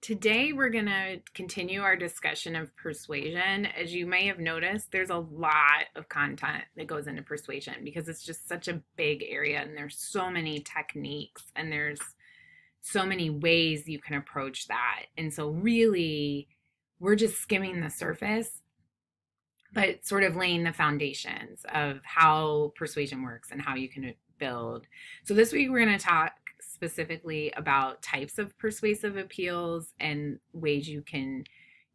Today, we're going to continue our discussion of persuasion. As you may have noticed, there's a lot of content that goes into persuasion because it's just such a big area and there's so many techniques and there's so many ways you can approach that. And so, really, we're just skimming the surface, but sort of laying the foundations of how persuasion works and how you can build. So, this week, we're going to talk specifically about types of persuasive appeals and ways you can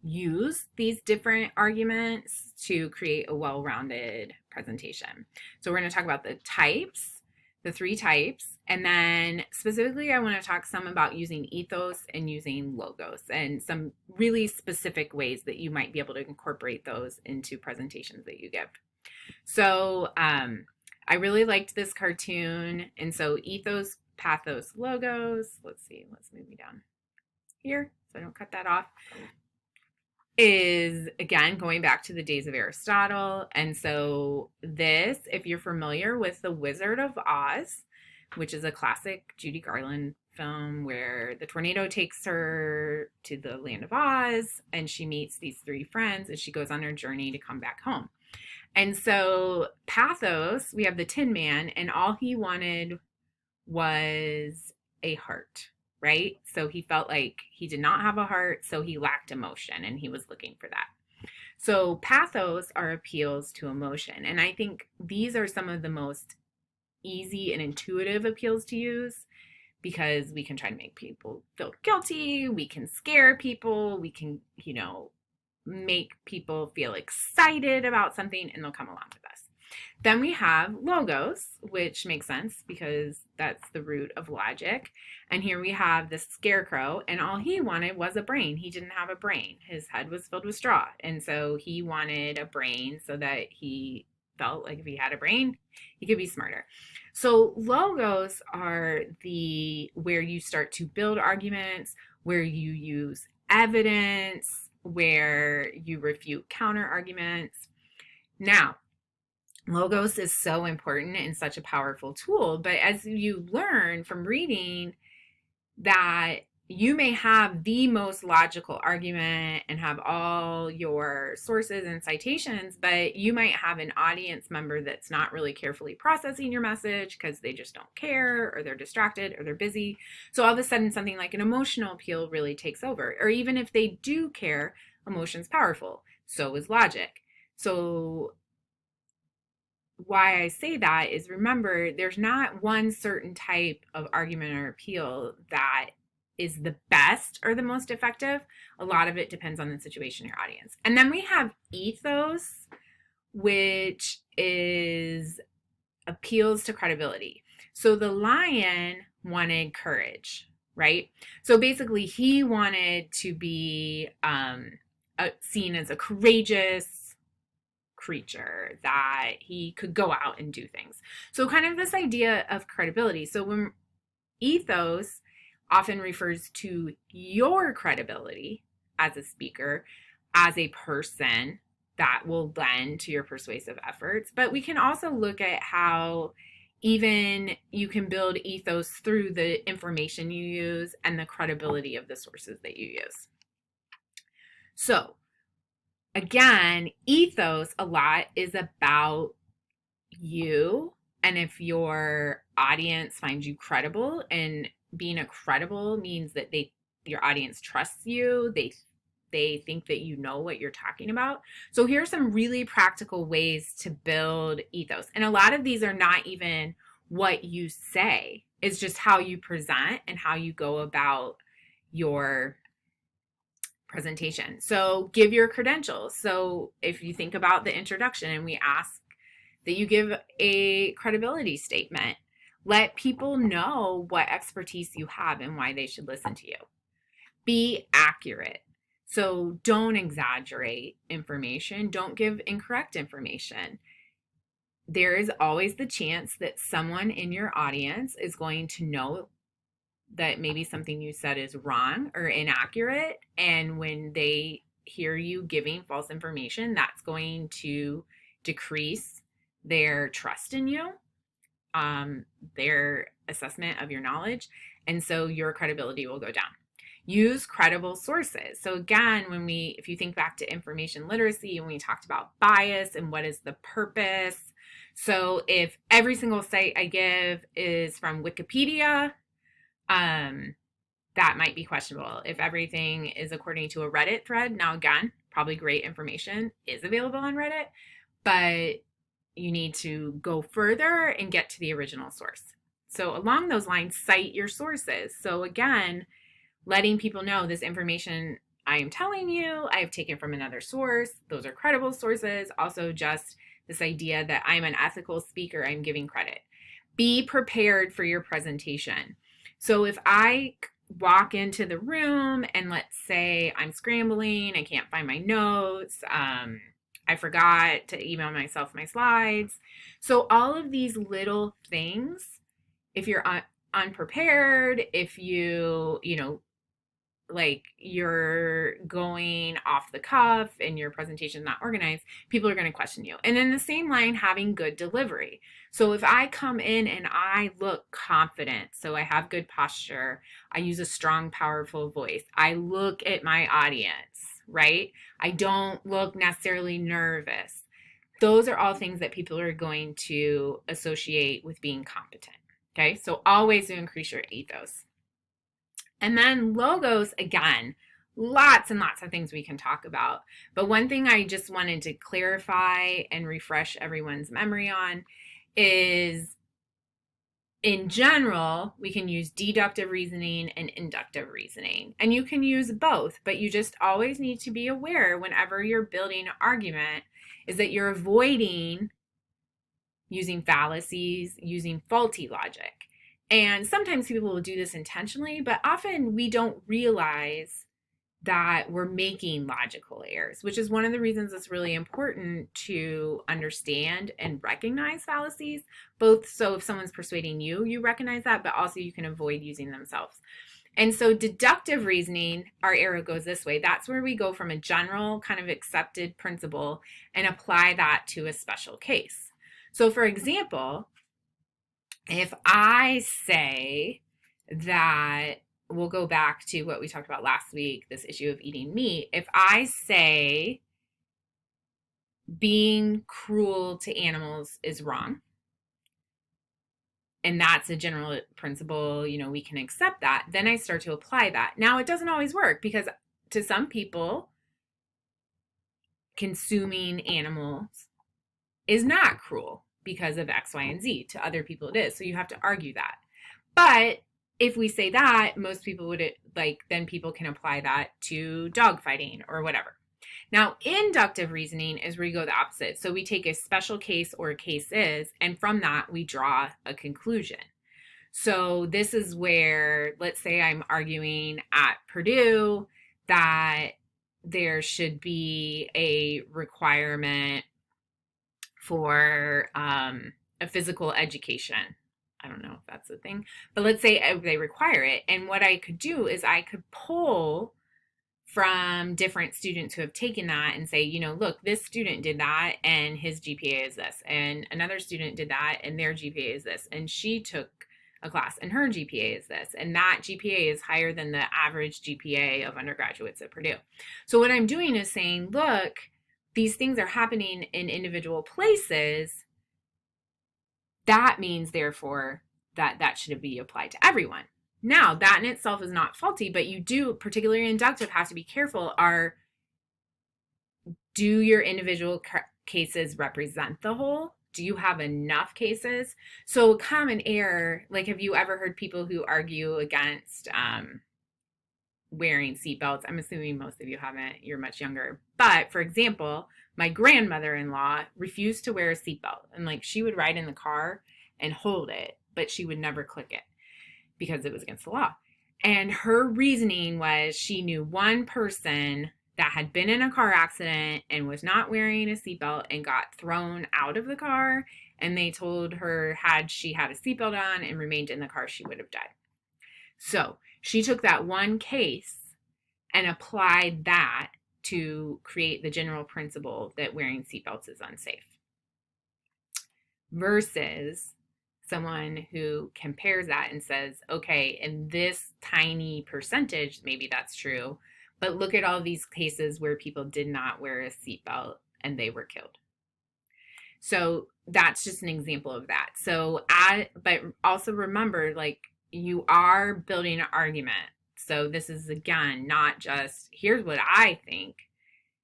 use these different arguments to create a well-rounded presentation. So we're going to talk about the types, the three types, and then specifically I want to talk some about using ethos and using logos and some really specific ways that you might be able to incorporate those into presentations that you give. So I really liked this cartoon, and so ethos, pathos, logos. Let's see, let's move me down here so I don't cut that off. Is again going back to the days of Aristotle. And so, this, if you're familiar with The Wizard of Oz, which is a classic Judy Garland film where the tornado takes her to the land of Oz and she meets these three friends as she goes on her journey to come back home. And so, pathos, we have the Tin Man, and all he wanted was a heart, right? So he felt like he did not have a heart, so he lacked emotion and he was looking for that. So pathos are appeals to emotion. And I think these are some of the most easy and intuitive appeals to use because we can try to make people feel guilty, we can scare people, we can, make people feel excited about something and they'll come along with us. Then we have logos, which makes sense because that's the root of logic. And here we have the scarecrow, and all he wanted was a brain. He didn't have a brain. His head was filled with straw. And so he wanted a brain so that he felt like if he had a brain, he could be smarter. So logos are where you start to build arguments, where you use evidence, where you refute counter arguments. Now, logos is so important and such a powerful tool, but as you learn from reading that you may have the most logical argument and have all your sources and citations, but you might have an audience member that's not really carefully processing your message because they just don't care or they're distracted or they're busy. So all of a sudden something like an emotional appeal really takes over. Or even if they do care, emotion's powerful. So is logic. So why I say that is, remember, there's not one certain type of argument or appeal that is the best or the most effective. A lot of it depends on the situation, your audience. And then we have ethos, which is appeals to credibility. So the lion wanted courage, right? So basically he wanted to be seen as a courageous creature, that he could go out and do things. So kind of this idea of credibility. So when ethos often refers to your credibility as a speaker, as a person, that will lend to your persuasive efforts. But we can also look at how even you can build ethos through the information you use and the credibility of the sources that you use. So again, ethos a lot is about you, and if your audience finds you credible, and being a credible means that your audience trusts you, they think that you know what you're talking about. So here are some really practical ways to build ethos. And a lot of these are not even what you say, it's just how you present and how you go about your presentation. So give your credentials. So if you think about the introduction and we ask that you give a credibility statement, let people know what expertise you have and why they should listen to you. Be accurate. So don't exaggerate information. Don't give incorrect information. There is always the chance that someone in your audience is going to know that maybe something you said is wrong or inaccurate. And when they hear you giving false information, that's going to decrease their trust in you, their assessment of your knowledge. And so your credibility will go down. Use credible sources. So again, if you think back to information literacy and we talked about bias and what is the purpose. So if every single site I give is from Wikipedia, that might be questionable. If everything is according to a Reddit thread, now again, probably great information is available on Reddit, but you need to go further and get to the original source. So along those lines, cite your sources. So again, letting people know this information I am telling you, I have taken from another source. Those are credible sources. Also, just this idea that I'm an ethical speaker, I'm giving credit. Be prepared for your presentation. So if I walk into the room and let's say I'm scrambling, I can't find my notes, I forgot to email myself my slides. So all of these little things, if you're unprepared, if like you're going off the cuff and your presentation is not organized, people are going to question you. And in the same line, having good delivery. So if I come in and I look confident, so I have good posture, I use a strong, powerful voice, I look at my audience, right? I don't look necessarily nervous. Those are all things that people are going to associate with being competent. Okay, so always to increase your ethos. And then logos, again, lots and lots of things we can talk about. But one thing I just wanted to clarify and refresh everyone's memory on is, in general, we can use deductive reasoning and inductive reasoning. And you can use both, but you just always need to be aware whenever you're building an argument is that you're avoiding using fallacies, using faulty logic. And sometimes people will do this intentionally, but often we don't realize that we're making logical errors, which is one of the reasons it's really important to understand and recognize fallacies, both so if someone's persuading you, you recognize that, but also you can avoid using themselves. And so deductive reasoning, our arrow goes this way. That's where we go from a general kind of accepted principle and apply that to a special case. So for example, if I say that, we'll go back to what we talked about last week, this issue of eating meat. If I say being cruel to animals is wrong, and that's a general principle, we can accept that, then I start to apply that. Now, it doesn't always work because to some people, consuming animals is not cruel because of X, Y, and Z. To other people, it is. So you have to argue that. But if we say that, most people would then people can apply that to dog fighting or whatever. Now, inductive reasoning is where you go the opposite. So we take a special case or cases, and from that, we draw a conclusion. So this is where, let's say I'm arguing at Purdue that there should be a requirement for a physical education. I don't know if that's a thing, but let's say they require it. And what I could do is I could pull from different students who have taken that and say, look, this student did that and his GPA is this, and another student did that and their GPA is this, and she took a class and her GPA is this, and that GPA is higher than the average GPA of undergraduates at Purdue. So what I'm doing is saying, look, these things are happening in individual places. That means, therefore, that should be applied to everyone. Now, that in itself is not faulty, but you do, particularly inductive, have to be careful. Do your individual cases represent the whole? Do you have enough cases? So a common error, like, have you ever heard people who argue against wearing seatbelts? I'm assuming most of you haven't. You're much younger. But for example, my grandmother-in-law refused to wear a seatbelt, and she would ride in the car and hold it, but she would never click it because it was against the law. And her reasoning was she knew one person that had been in a car accident and was not wearing a seatbelt and got thrown out of the car, and they told her had she had a seatbelt on and remained in the car, she would have died. So she took that one case and applied that to create the general principle that wearing seatbelts is unsafe. Versus someone who compares that and says, okay, in this tiny percentage, maybe that's true, but look at all these cases where people did not wear a seatbelt and they were killed. So that's just an example of that. So but also remember, like, you are building an argument. So this is, again, not just here's what I think.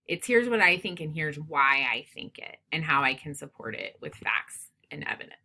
It's here's what I think and here's why I think it and how I can support it with facts and evidence.